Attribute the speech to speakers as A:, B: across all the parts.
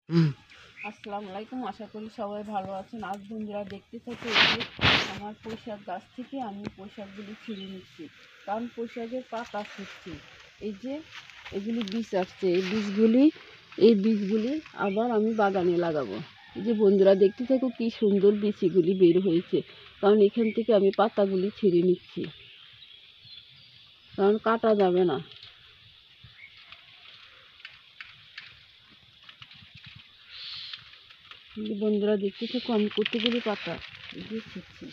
A: আসসালামু আলাইকুম, আশা করি সবাই ভালো আছেন। আজ বন্ধুরা দেখতে থাকতে আমার পুঁইশাক গাছ থেকে আমি পুঁইশাকগুলি ছিঁড়ে নিচ্ছি, কারণ পুঁইশাকের পাতা ফুটছে। এই যে এগুলি বীজ আসছে, এই বীজগুলি আবার আমি বাগানে লাগাবো। এই যে বন্ধুরা দেখতে থাকো কি সুন্দর বীজগুলি বের হয়েছে, কারণ এখান থেকে আমি পাতাগুলি ছিঁড়ে নিচ্ছি, কারণ কাটা যাবে না। বন্ধুরা দেখতে থাকো আমি কতগুলি পাতা দিয়ে ছিঁড়ছি।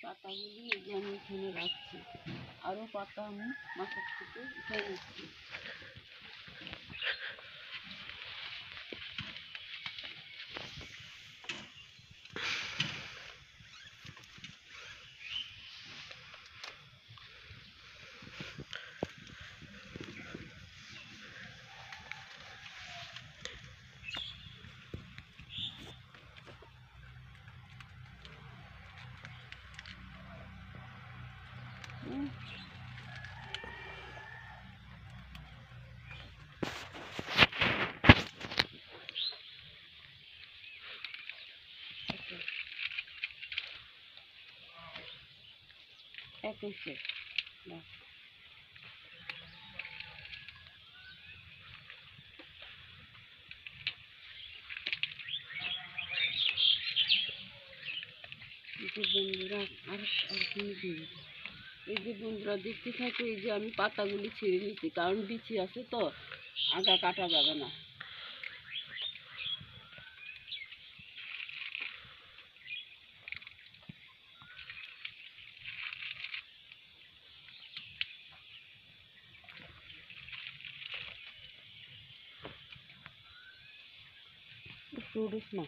A: পাতাগুলি এই যে আমি এখানে রাখছি, আরও পাতা আমি মাথার থেকে উঠে নিচ্ছি। একুশে বন্ধুরা এই যে বন্ধুরা দেখতে থাকো, এই যে আমি পাতাগুলি ছিঁড়ে নিচ্ছি, কারণ বিচি আছে তো আগা কাটা যাবে না। উড়িস না।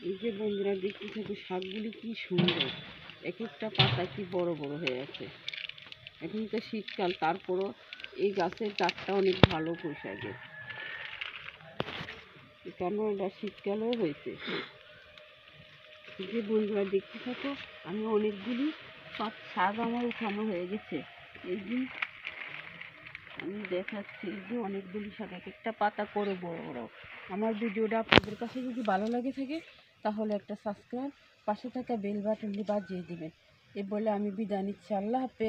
A: এই যে বন্ধুরা দেখতে থাকো শাকগুলি কি সুন্দর, এক একটা পাতা কি বড় বড় হয়ে আছে। এখন তো শীতকাল, তারপরও এই গাছের চারটা অনেক ভালো পোশাকের, কেন এটা শীতকালেও হয়েছে। যে বন্ধুরা দেখতে থাকো আমি অনেকগুলি শাক আমার উঠানো হয়ে গেছে। এই যে আমি দেখাচ্ছি, যে অনেকগুলি শাক, এক একটা পাতা করে বড় বড়। আমার ভিডিওটা আপনাদের কাছে যদি ভালো লাগে থাকে তাহলে একটা সাবস্ক্রাইব, পাশে থাকা বেল বাটনটি বাজিয়ে দিবেন। এ বলে আমি বিদায় নিচ্ছি। আল্লাহ হাফেজ।